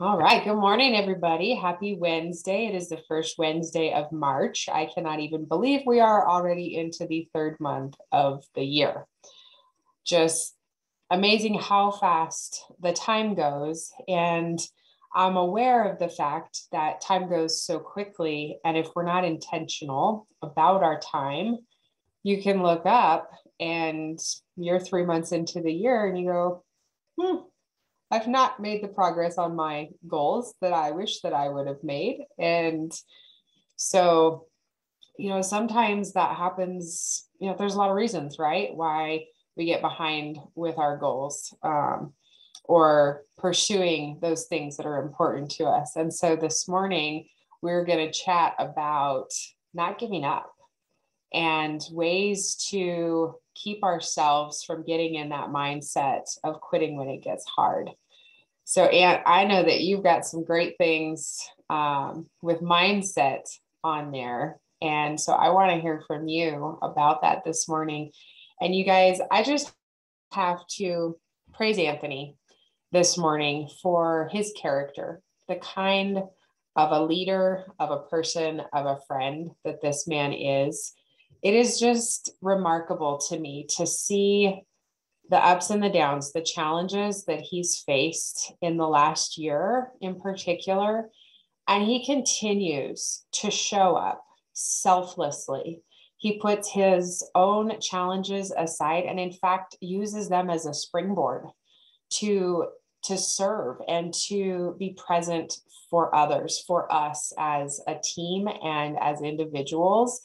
All right. Good morning, everybody. Happy Wednesday. It is the first Wednesday of March. I cannot even believe we are already into the third month of the year. Just amazing how fast the time goes. And I'm aware of the fact that time goes so quickly. And if we're not intentional about our time, you can look up and you're 3 months into the year and you go, I've not made the progress on my goals that I wish that I would have made. And so, sometimes that happens, there's a lot of reasons, right? Why we get behind with our goals or pursuing those things that are important to us. And so this morning, we're going to chat about not giving up and ways to keep ourselves from getting in that mindset of quitting when it gets hard. So, Aunt, I know that you've got some great things with mindset on there. And so I want to hear from you about that this morning. And you guys, I just have to praise Anthony this morning for his character, the kind of a leader, of a person, of a friend that this man is. It is just remarkable to me to see the ups and the downs, the challenges that he's faced in the last year in particular. And he continues to show up selflessly. He puts his own challenges aside and in fact uses them as a springboard to serve and to be present for others, for us as a team and as individuals.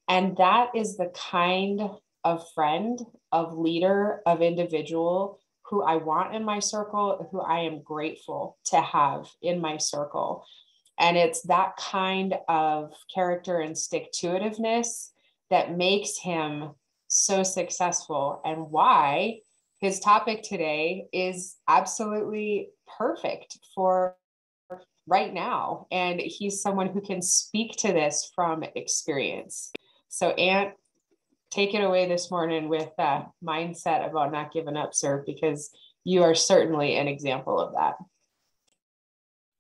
And that is the kind of friend, of leader, of individual who I want in my circle, who I am grateful to have in my circle. And it's that kind of character and stick-to-itiveness that makes him so successful and why his topic today is absolutely perfect for right now. And he's someone who can speak to this from experience. So, Aunt, take it away this morning with that mindset about not giving up, sir, because you are certainly an example of that.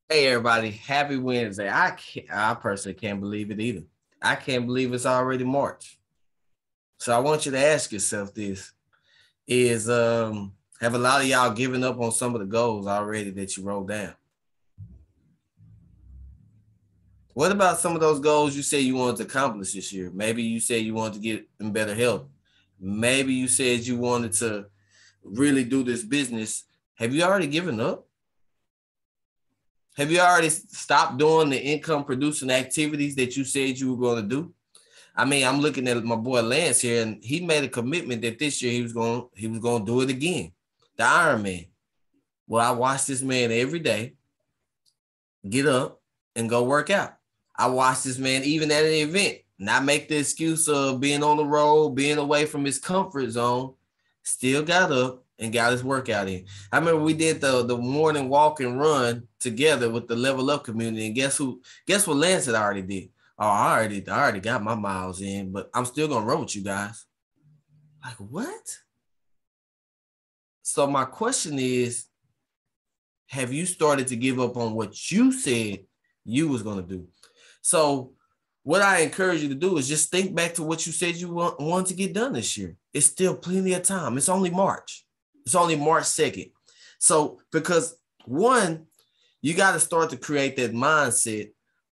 Hey, everybody. Happy Wednesday. I personally can't believe it either. I can't believe it's already March. So I want you to ask yourself this have a lot of y'all given up on some of the goals already that you wrote down? What about some of those goals you said you wanted to accomplish this year? Maybe you said you wanted to get in better health. Maybe you said you wanted to really do this business. Have you already given up? Have you already stopped doing the income producing activities that you said you were going to do? I mean, I'm looking at my boy Lance here, and he made a commitment that this year he was going to do it again. The Iron Man. Well, I watch this man every day get up and go work out. I watch this man even at an event, not make the excuse of being on the road, being away from his comfort zone, still got up and got his workout in. I remember we did the morning walk and run together with the Level Up community, and guess what Lance had already did? Oh, I already got my miles in, but I'm still gonna run with you guys. Like, what? So my question is, have you started to give up on what you said you was gonna do? So what I encourage you to do is just think back to what you said you want to get done this year. It's still plenty of time. It's only March. It's only March 2nd. So because one, you got to start to create that mindset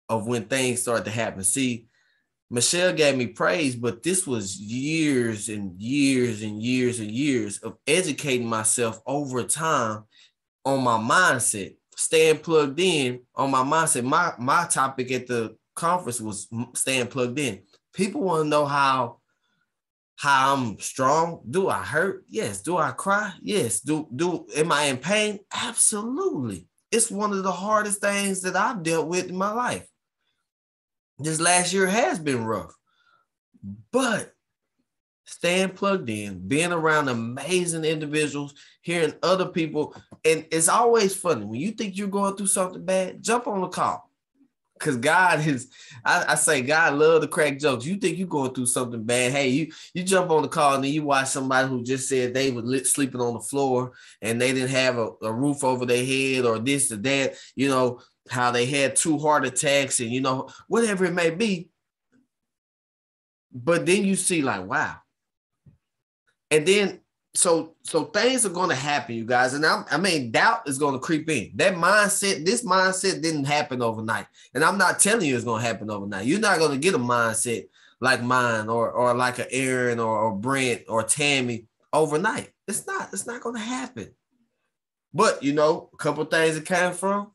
of when things start to happen. See, Michelle gave me praise, but this was years and years and years and years of educating myself over time on my mindset, staying plugged in on my mindset. My topic at the conference was staying plugged in. People want to know how I'm strong. Do I hurt? Yes. Do I cry? Yes. Am I in pain? Absolutely. It's one of the hardest things that I've dealt with in my life. This last year has been rough, but staying plugged in, being around amazing individuals, hearing other people. And it's always funny when you think you're going through something bad, jump on the call. Because God is, I say God love to crack jokes. You think you're going through something bad. Hey, you jump on the call and then you watch somebody who just said they were sleeping on the floor and they didn't have a roof over their head or this or that, you know, how they had 2 heart attacks and, you know, whatever it may be. But then you see like, wow. And then so things are going to happen, you guys. And I mean, doubt is going to creep in. This mindset didn't happen overnight. And I'm not telling you it's going to happen overnight. You're not going to get a mindset like mine or like an Aaron or Brent or Tammy overnight. It's not going to happen. But, you know, a couple of things it came from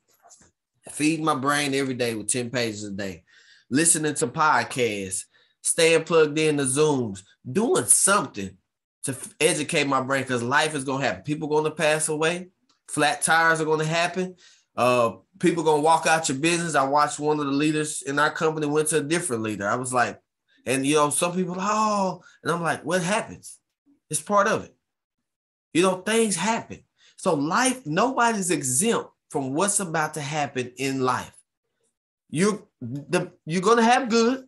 feeding my brain every day with 10 pages a day, listening to podcasts, staying plugged in to Zooms, doing something to educate my brain, because life is going to happen. People are going to pass away. Flat tires are going to happen. People are going to walk out your business. I watched one of the leaders in our company went to a different leader. I was like, and, you know, some people, oh, and I'm like, what happens? It's part of it. You know, things happen. So life, nobody's exempt from what's about to happen in life. You're going to have good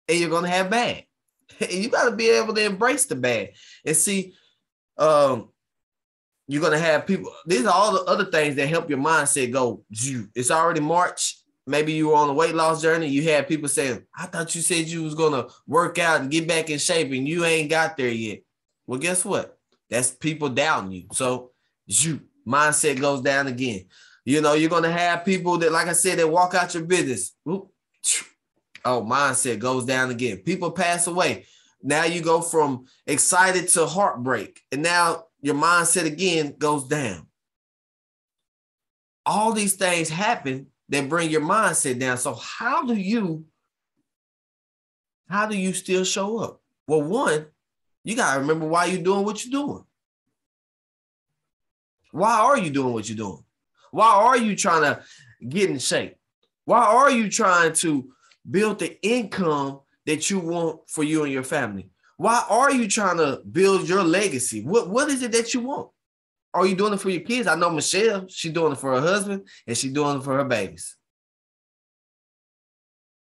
and you're going to have bad. And you got to be able to embrace the bad and see, you're going to have people. These are all the other things that help your mindset go. It's already March. Maybe you were on a weight loss journey. You had people saying, I thought you said you was going to work out and get back in shape and you ain't got there yet. Well, guess what? That's people doubting you. So mindset goes down again. You know, you're going to have people that, like I said, that walk out your business. Oh, mindset goes down again. People pass away. Now you go from excited to heartbreak. And now your mindset again goes down. All these things happen that bring your mindset down. So how do you still show up? Well, one, you got to remember why you're doing what you're doing. Why are you doing what you're doing? Why are you trying to get in shape? Why are you trying to build the income that you want for you and your family? Why are you trying to build your legacy? What is it that you want? Are you doing it for your kids? I know Michelle, she's doing it for her husband and she's doing it for her babies.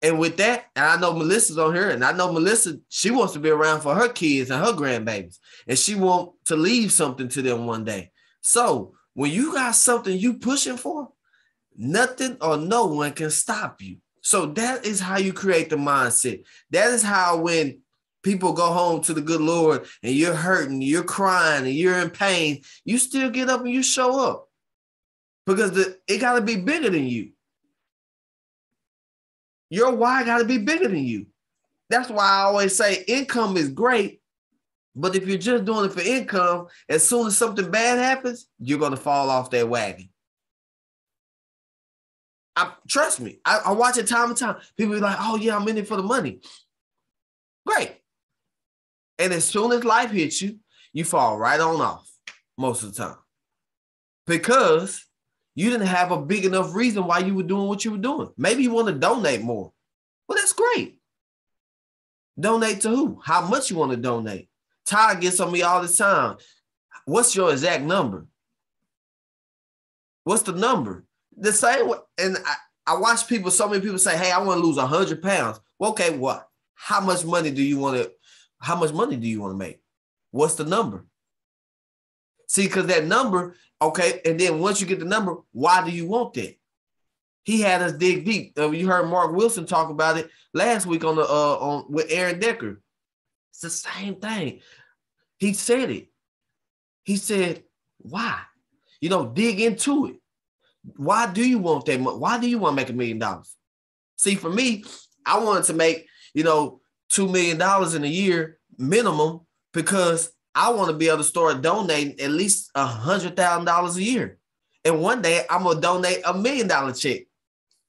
And with that, and I know Melissa's on here, and I know Melissa, she wants to be around for her kids and her grandbabies, and she wants to leave something to them one day. So when you got something you pushing for, nothing or no one can stop you. So that is how you create the mindset. That is how when people go home to the good Lord and you're hurting, you're crying, and you're in pain, you still get up and you show up because it got to be bigger than you. Your why got to be bigger than you. That's why I always say income is great, but if you're just doing it for income, as soon as something bad happens, you're going to fall off that wagon. Trust me, I watch it time and time. People be like, oh, yeah, I'm in it for the money. Great. And as soon as life hits you, you fall right on off most of the time because you didn't have a big enough reason why you were doing what you were doing. Maybe you want to donate more. Well, that's great. Donate to who? How much you want to donate? Ty gets on me all the time. What's your exact number? What's the number? The same way, and I watch people, so many people say, hey, I want to lose 100 pounds. Well, okay, what? How much money do you want to make? What's the number? See, because that number, okay, and then once you get the number, why do you want that? He had us dig deep. You heard Mark Wilson talk about it last week on with Aaron Decker. It's the same thing. He said it. He said, why? You know, dig into it. Why do you want that money? Why do you want to make $1 million? See, for me, I wanted to make, $2 million in a year minimum because I want to be able to start donating at least $100,000 a year. And one day I'm going to donate $1 million check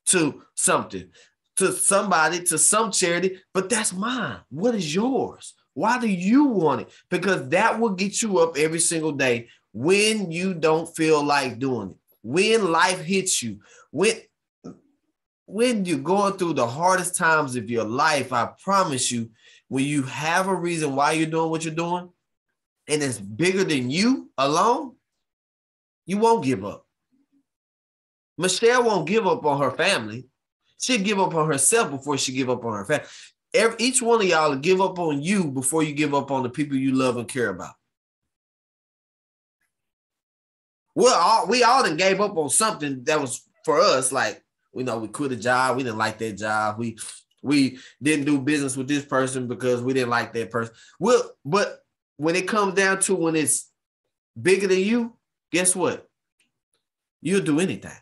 to something, to somebody, to some charity, but that's mine. What is yours? Why do you want it? Because that will get you up every single day when you don't feel like doing it. When life hits you, when you're going through the hardest times of your life, I promise you, when you have a reason why you're doing what you're doing, and it's bigger than you alone, you won't give up. Michelle won't give up on her family. She'll give up on herself before she give up on her family. Each one of y'all will give up on you before you give up on the people you love and care about. We all done gave up on something that was for us. Like, we quit a job. We didn't like that job. We didn't do business with this person because we didn't like that person. But when it comes down to when it's bigger than you, guess what? You'll do anything.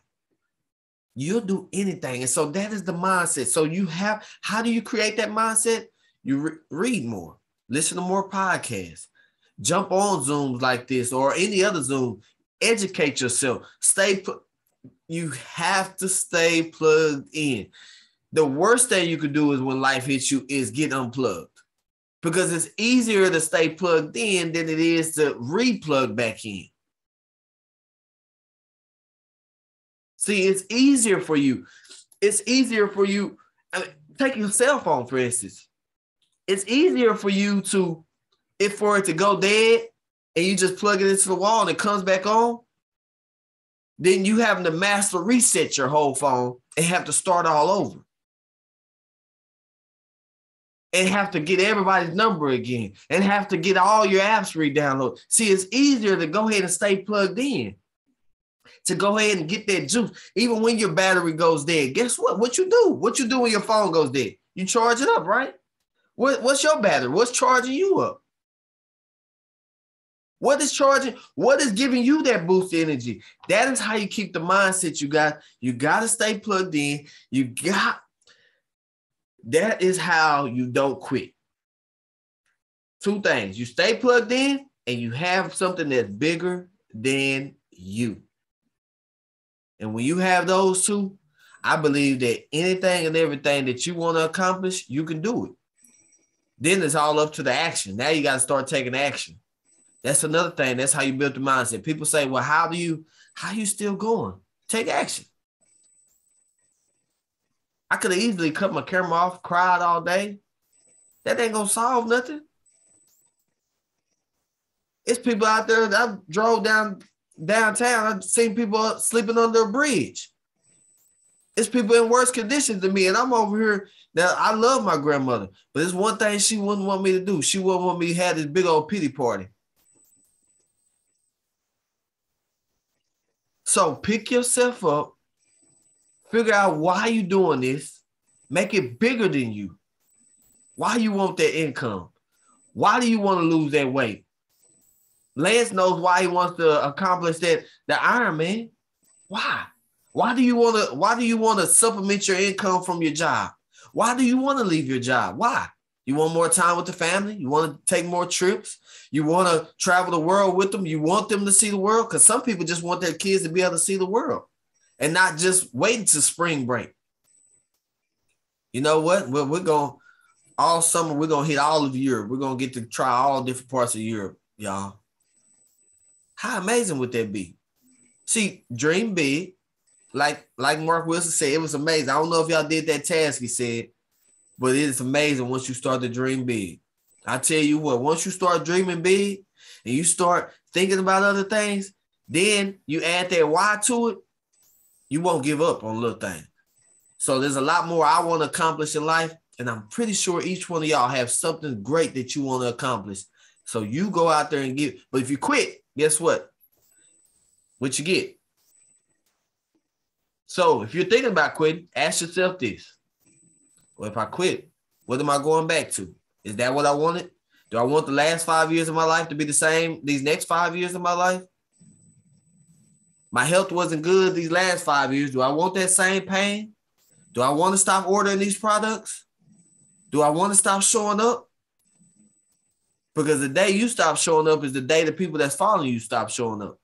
You'll do anything. And so that is the mindset. So how do you create that mindset? You read more, listen to more podcasts, jump on Zooms like this or any other Zoom, educate yourself, you have to stay plugged in. The worst thing you could do is when life hits you is get unplugged, because it's easier to stay plugged in than it is to re-plug back in. See, it's easier for you. It's easier for you. Take your cell phone, for instance. It's easier for you for it to go dead and you just plug it into the wall and it comes back on, then you having to master reset your whole phone and have to start all over. And have to get everybody's number again and have to get all your apps re-downloaded. See, it's easier to go ahead and stay plugged in, to go ahead and get that juice. Even when your battery goes dead, guess what? What you do? What you do when your phone goes dead? You charge it up, right? What's your battery? What's charging you up? What is charging? What is giving you that boost of energy? That is how you keep the mindset you got. You got to stay plugged in. That is how you don't quit. Two things. You stay plugged in and you have something that's bigger than you. And when you have those two, I believe that anything and everything that you want to accomplish, you can do it. Then it's all up to the action. Now you got to start taking action. That's another thing. That's how you build the mindset. People say, well, how you still going? Take action. I could have easily cut my camera off, cried all day. That ain't going to solve nothing. It's people out there that I drove downtown. I've seen people sleeping under a bridge. It's people in worse conditions than me. And I'm over here. Now, I love my grandmother, but there's one thing she wouldn't want me to do. She wouldn't want me to have this big old pity party. So pick yourself up. Figure out why you're doing this. Make it bigger than you. Why you want that income? Why do you want to lose that weight? Lance knows why he wants to accomplish the Ironman. Why? Why do you want to supplement your income from your job? Why do you want to leave your job? Why? You want more time with the family? You want to take more trips? You want to travel the world with them? You want them to see the world? Because some people just want their kids to be able to see the world and not just wait to spring break. You know what? We're going all summer. We're going to hit all of Europe. We're going to get to try all different parts of Europe, y'all. How amazing would that be? See, dream big. Like Mark Wilson said, it was amazing. I don't know if y'all did that task he said, but it is amazing once you start to dream big. I tell you what, once you start dreaming big and you start thinking about other things, then you add that why to it, you won't give up on little things. So there's a lot more I want to accomplish in life, and I'm pretty sure each one of y'all have something great that you want to accomplish. So you go out there and get, but if you quit, guess what? What you get? So if you're thinking about quitting, ask yourself this. Well, if I quit, what am I going back to? Is that what I wanted? Do I want the last 5 years of my life to be the same these next 5 years of my life? My health wasn't good these last 5 years. Do I want that same pain? Do I want to stop ordering these products? Do I want to stop showing up? Because the day you stop showing up is the day the people that's following you stop showing up.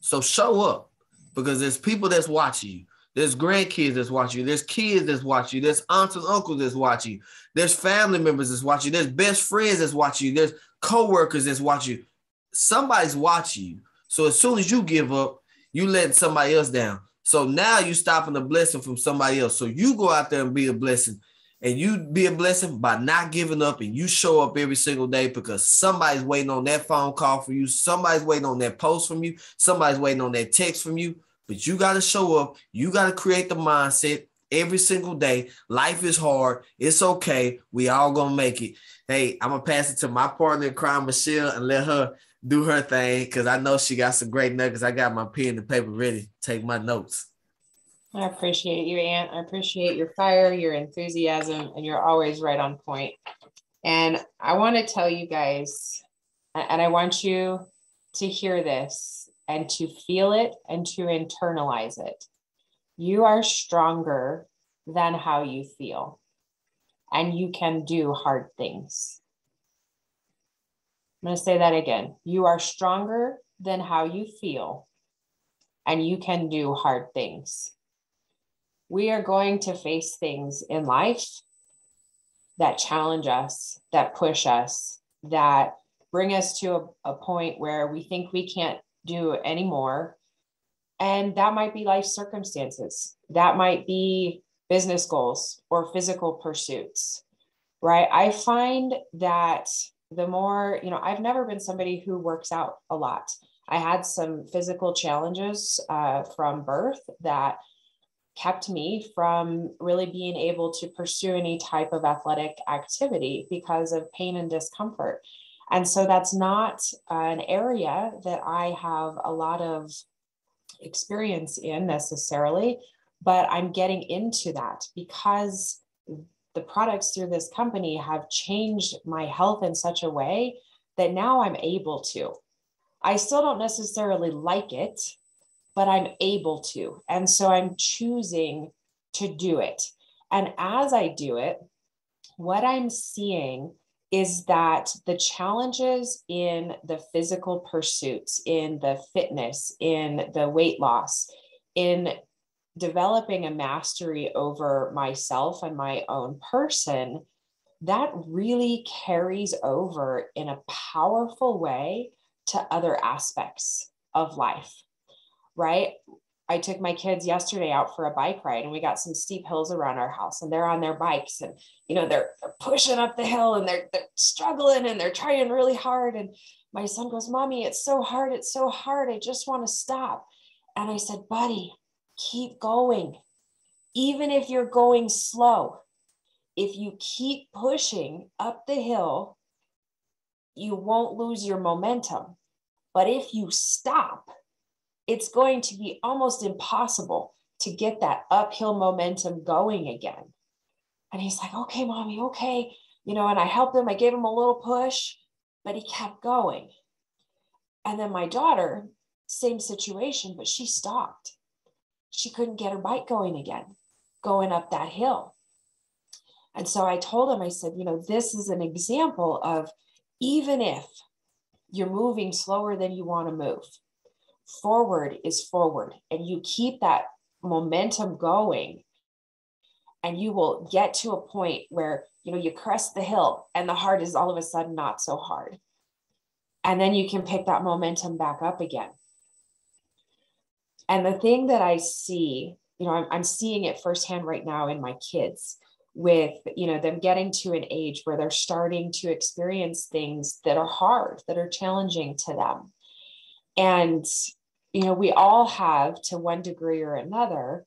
So show up, because there's people that's watching you. There's grandkids that's watching you. There's kids that's watching you. There's aunts and uncles that's watching you. There's family members that's watching you. There's best friends that's watching you. There's coworkers that's watching you. Somebody's watching you. So as soon as you give up, you letting somebody else down. So now you're stopping a blessing from somebody else. So you go out there and be a blessing. And you be a blessing by not giving up, and you show up every single day, because somebody's waiting on that phone call for you. Somebody's waiting on that post from you. Somebody's waiting on that text from you. But you got to show up. You got to create the mindset every single day. Life is hard. It's okay. We all gonna make it. Hey, I'm gonna pass it to my partner in crime, Michelle, and let her do her thing, because I know she got some great nuggets. I got my pen and paper ready. Take my notes. I appreciate you, Aunt. I appreciate your fire, your enthusiasm, and you're always right on point. And I want to tell you guys, and I want you to hear this and to feel it and to internalize it. You are stronger than how you feel, and you can do hard things. I'm going to say that again. You are stronger than how you feel, and you can do hard things. We are going to face things in life that challenge us, that push us, that bring us to a point where we think we can't do anymore. And that might be life circumstances. That might be business goals or physical pursuits, right? I find that the more, I've never been somebody who works out a lot. I had some physical challenges from birth that kept me from really being able to pursue any type of athletic activity because of pain and discomfort. And so that's not an area that I have a lot of experience in necessarily, but I'm getting into that because the products through this company have changed my health in such a way that now I'm able to. I still don't necessarily like it, but I'm able to. And so I'm choosing to do it. And as I do it, what I'm seeing is that the challenges in the physical pursuits, in the fitness, in the weight loss, in developing a mastery over myself and my own person, that really carries over in a powerful way to other aspects of life. Right? I took my kids yesterday out for a bike ride, and we got some steep hills around our house, and they're on their bikes, and they're pushing up the hill, and they're struggling, and they're trying really hard. And my son goes, "Mommy, it's so hard. It's so hard. I just want to stop." And I said, "Buddy, keep going. Even if you're going slow, if you keep pushing up the hill, you won't lose your momentum. But if you stop, it's going to be almost impossible to get that uphill momentum going again." And he's like, "Okay, Mommy, okay." And I helped him. I gave him a little push, but he kept going. And then my daughter, same situation, but she stopped. She couldn't get her bike going again, going up that hill. And so I told him, I said, this is an example of, even if you're moving slower than you want to move, forward is forward, and you keep that momentum going, and you will get to a point where you crest the hill and the hard is all of a sudden not so hard, and then you can pick that momentum back up again. And the thing that I see, I'm seeing it firsthand right now in my kids, with them getting to an age where they're starting to experience things that are hard, that are challenging to them. And, we all have, to one degree or another,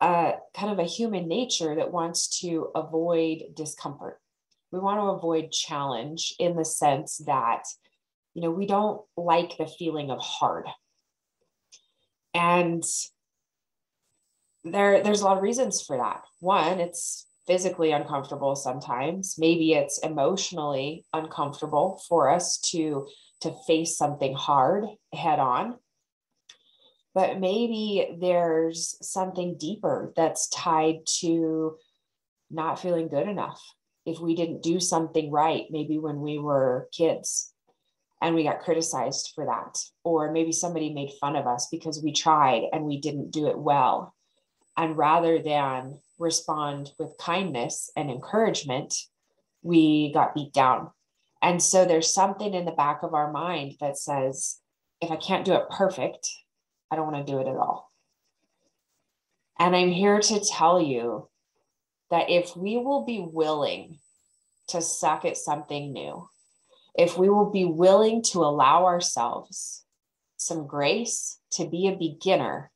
kind of a human nature that wants to avoid discomfort. We want to avoid challenge, in the sense that, we don't like the feeling of hard. And there's a lot of reasons for that. One, it's physically uncomfortable sometimes. Maybe it's emotionally uncomfortable for us to face something hard head on. But maybe there's something deeper that's tied to not feeling good enough. If we didn't do something right, maybe when we were kids, and we got criticized for that, or maybe somebody made fun of us because we tried and we didn't do it well. And rather than respond with kindness and encouragement, we got beat down. And so there's something in the back of our mind that says, if I can't do it perfect, I don't want to do it at all. And I'm here to tell you that if we will be willing to suck at something new, if we will be willing to allow ourselves some grace to be a beginner,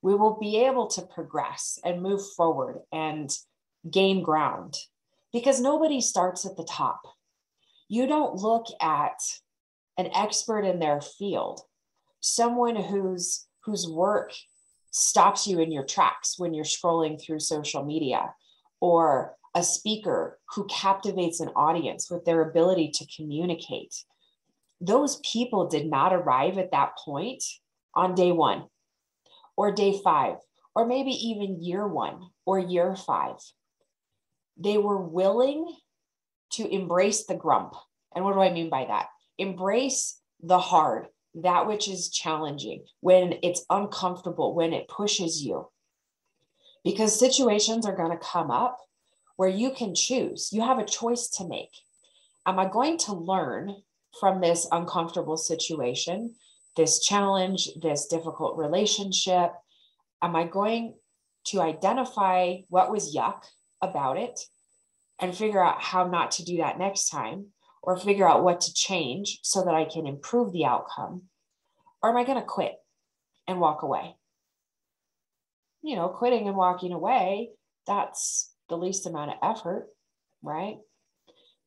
we will be able to progress and move forward and gain ground, because nobody starts at the top. You don't look at an expert in their field, someone whose work stops you in your tracks when you're scrolling through social media, or a speaker who captivates an audience with their ability to communicate. Those people did not arrive at that point on day 1 or day 5, or maybe even year 1 or year 5. They were willing to embrace the grump. And what do I mean by that? Embrace the hard, that which is challenging, when it's uncomfortable, when it pushes you. Because situations are going to come up where you can choose. You have a choice to make. Am I going to learn from this uncomfortable situation, this challenge, this difficult relationship? Am I going to identify what was yuck about it and figure out how not to do that next time, or figure out what to change so that I can improve the outcome? Or am I going to quit and walk away? You know, quitting and walking away, that's the least amount of effort, right?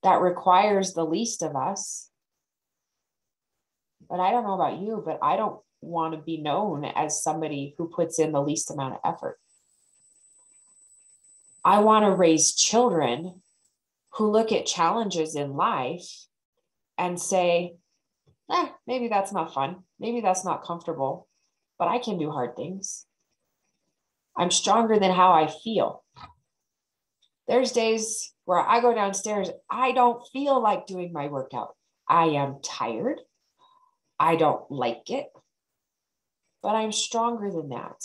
That requires the least of us. But I don't know about you, but I don't want to be known as somebody who puts in the least amount of effort. I want to raise children who look at challenges in life and say, maybe that's not fun. Maybe that's not comfortable, but I can do hard things. I'm stronger than how I feel. There's days where I go downstairs, I don't feel like doing my workout. I am tired. I don't like it, but I'm stronger than that.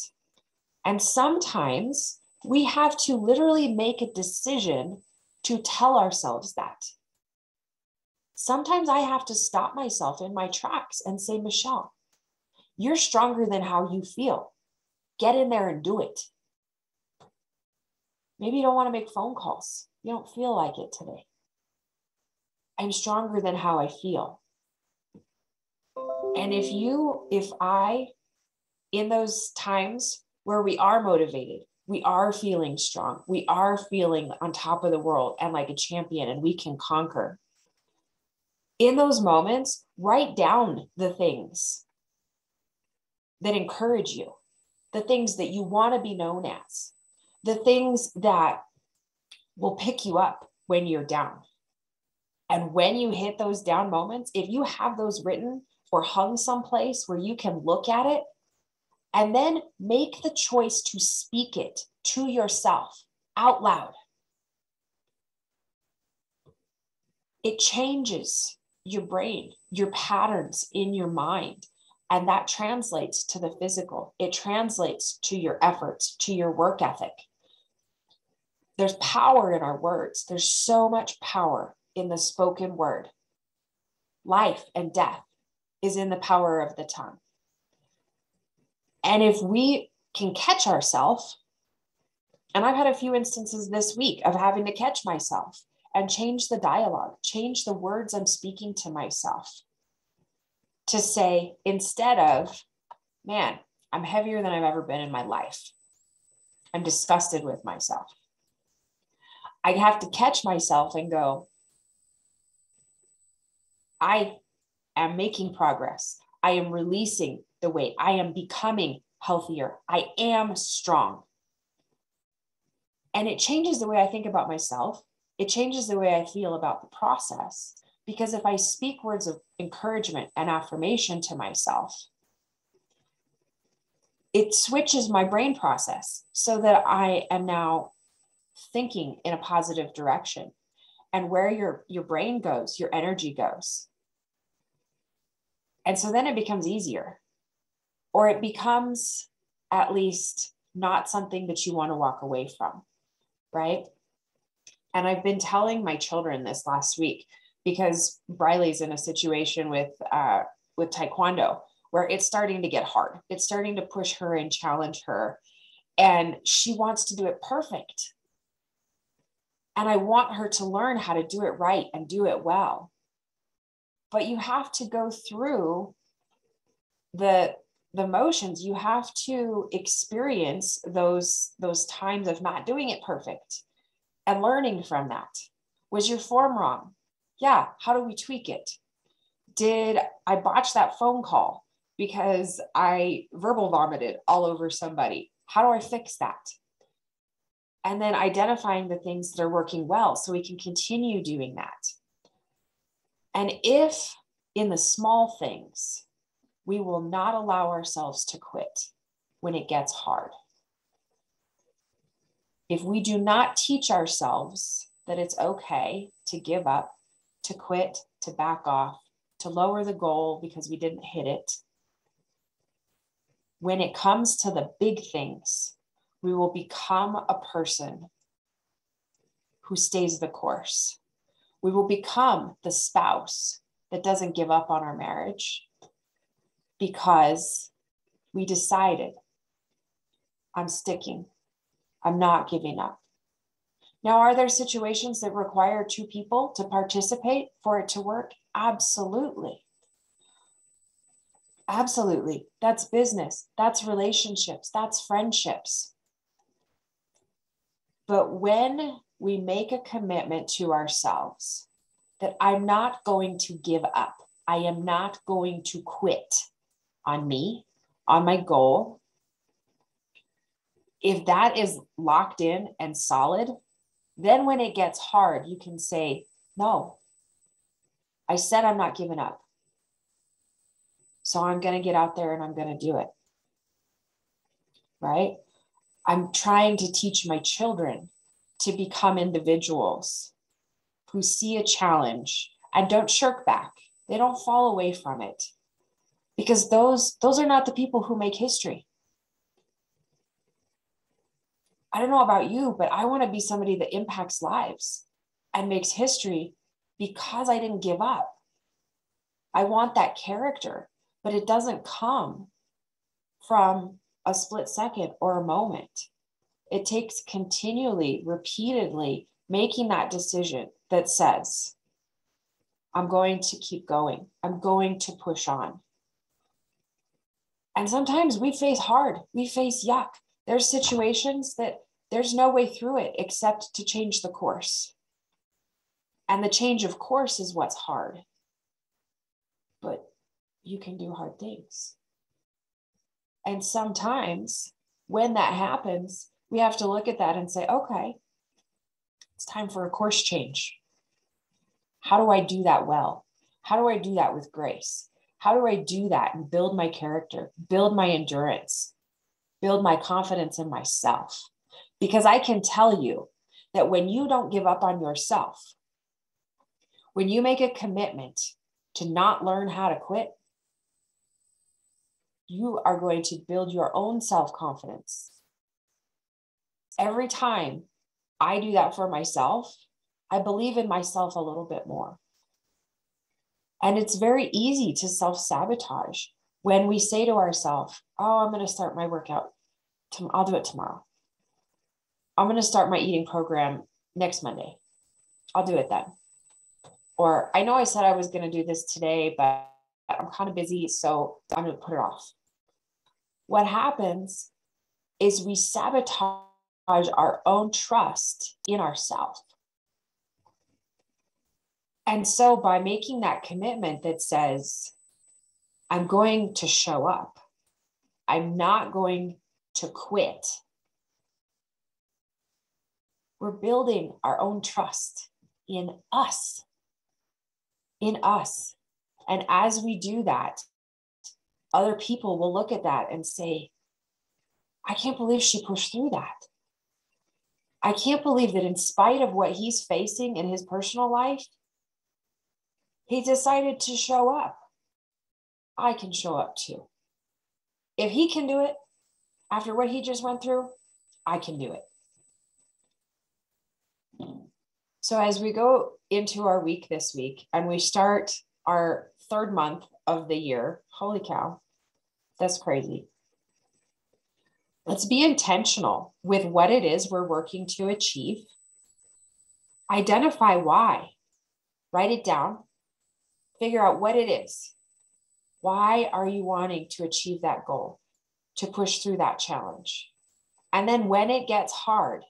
And sometimes we have to literally make a decision to tell ourselves that. Sometimes I have to stop myself in my tracks and say, Michelle, you're stronger than how you feel. Get in there and do it. Maybe you don't want to make phone calls. You don't feel like it today. I'm stronger than how I feel. And if I, in those times where we are motivated, we are feeling strong, we are feeling on top of the world and like a champion, and we can conquer. In those moments, write down the things that encourage you, the things that you want to be known as, the things that will pick you up when you're down. And when you hit those down moments, if you have those written or hung someplace where you can look at it, and then make the choice to speak it to yourself out loud, it changes your brain, your patterns in your mind. And that translates to the physical. It translates to your efforts, to your work ethic. There's power in our words. There's so much power in the spoken word. Life and death is in the power of the tongue. And if we can catch ourselves, and I've had a few instances this week of having to catch myself and change the dialogue, change the words I'm speaking to myself, to say, instead of, man, I'm heavier than I've ever been in my life. I'm disgusted with myself. I have to catch myself and go, I am making progress. I am releasing the weight. I am becoming healthier. I am strong. And it changes the way I think about myself. It changes the way I feel about the process. Because if I speak words of encouragement and affirmation to myself, it switches my brain process so that I am now thinking in a positive direction. And where your brain goes, your energy goes. And so then it becomes easier, or it becomes at least not something that you want to walk away from, right? And I've been telling my children this last week, because Briley's in a situation with Taekwondo where it's starting to get hard. It's starting to push her and challenge her. And she wants to do it perfect. And I want her to learn how to do it right and do it well. But you have to go through the the motions. You have to experience those times of not doing it perfect and learning from that. Was your form wrong? Yeah. How do we tweak it? Did I botch that phone call because I verbal vomited all over somebody? How do I fix that? And then identifying the things that are working well so we can continue doing that. And if in the small things, we will not allow ourselves to quit when it gets hard. If we do not teach ourselves that it's okay to give up, to quit, to back off, to lower the goal because we didn't hit it, when it comes to the big things, we will become a person who stays the course. We will become the spouse that doesn't give up on our marriage because we decided, I'm sticking. I'm not giving up. Now, are there situations that require two people to participate for it to work? Absolutely. Absolutely. That's business. That's relationships. That's friendships. But when we make a commitment to ourselves that I'm not going to give up, I am not going to quit on me, on my goal, if that is locked in and solid, then when it gets hard, you can say, no, I said I'm not giving up. So I'm going to get out there and I'm going to do it. Right? I'm trying to teach my children to become individuals who see a challenge and don't shirk back. They don't fall away from it because those are not the people who make history. I don't know about you, but I want to be somebody that impacts lives and makes history because I didn't give up. I want that character, but it doesn't come from a split second or a moment. It takes continually, repeatedly making that decision that says, I'm going to keep going. I'm going to push on. And sometimes we face hard. We face yuck. There's situations that there's no way through it except to change the course. And the change of course is what's hard. But you can do hard things. And sometimes when that happens, we have to look at that and say, okay, it's time for a course change. How do I do that well? How do I do that with grace? How do I do that and build my character, build my endurance, build my confidence in myself? Because I can tell you that when you don't give up on yourself, when you make a commitment to not learn how to quit, you are going to build your own self-confidence. Every time I do that for myself, I believe in myself a little bit more. And it's very easy to self-sabotage when we say to ourselves, oh, I'm going to start my workout. I'll do it tomorrow. I'm going to start my eating program next Monday. I'll do it then. Or I know I said I was going to do this today, but I'm kind of busy, so I'm going to put it off. What happens is we sabotage our own trust in ourselves. And so by making that commitment that says, I'm going to show up, I'm not going to quit, we're building our own trust in us. In us. And as we do that, other people will look at that and say, I can't believe she pushed through that. I can't believe that in spite of what he's facing in his personal life, he decided to show up. I can show up too. If he can do it after what he just went through, I can do it. So as we go into our week this week and we start our third month of the year, holy cow, that's crazy. Let's be intentional with what it is we're working to achieve. Identify why. Write it down. Figure out what it is. Why are you wanting to achieve that goal, to push through that challenge? And then when it gets hard,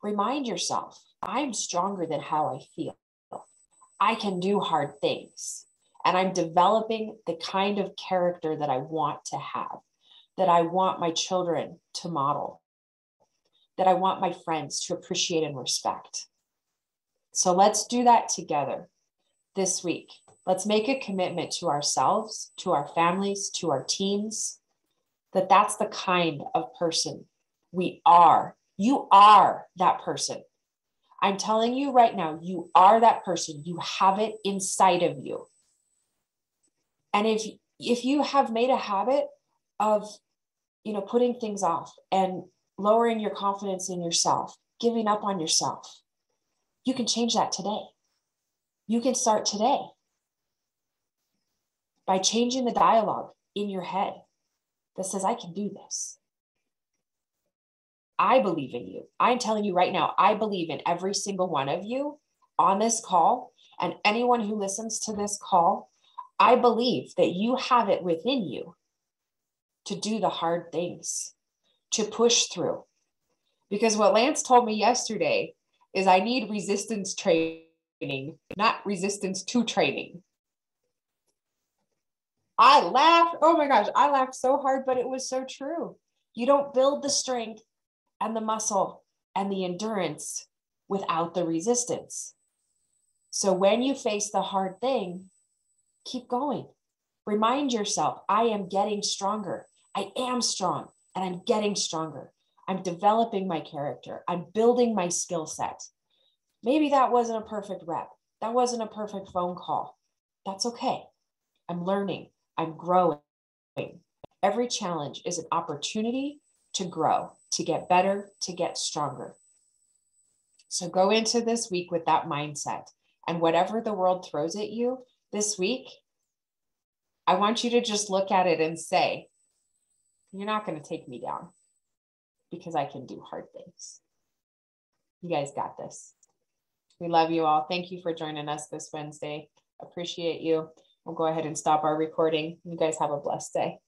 remind yourself, I'm stronger than how I feel. I can do hard things. And I'm developing the kind of character that I want to have, that I want my children to model, that I want my friends to appreciate and respect. So let's do that together this week. Let's make a commitment to ourselves, to our families, to our teams, that that's the kind of person we are. You are that person. I'm telling you right now, you are that person. You have it inside of you. And if you have made a habit of, putting things off and lowering your confidence in yourself, giving up on yourself, you can change that today. You can start today by changing the dialogue in your head that says, I can do this. I believe in you. I'm telling you right now, I believe in every single one of you on this call and anyone who listens to this call. I believe that you have it within you to do the hard things, to push through. Because what Lance told me yesterday is I need resistance training, not resistance to training. I laughed. Oh my gosh, I laughed so hard, but it was so true. You don't build the strength and the muscle and the endurance without the resistance. So when you face the hard thing, keep going. Remind yourself, I am getting stronger. I am strong and I'm getting stronger. I'm developing my character. I'm building my skill set. Maybe that wasn't a perfect rep. That wasn't a perfect phone call. That's okay. I'm learning. I'm growing. Every challenge is an opportunity to grow, to get better, to get stronger. So go into this week with that mindset. And whatever the world throws at you this week, I want you to just look at it and say, you're not going to take me down because I can do hard things. You guys got this. We love you all. Thank you for joining us this Wednesday. Appreciate you. We'll go ahead and stop our recording. You guys have a blessed day.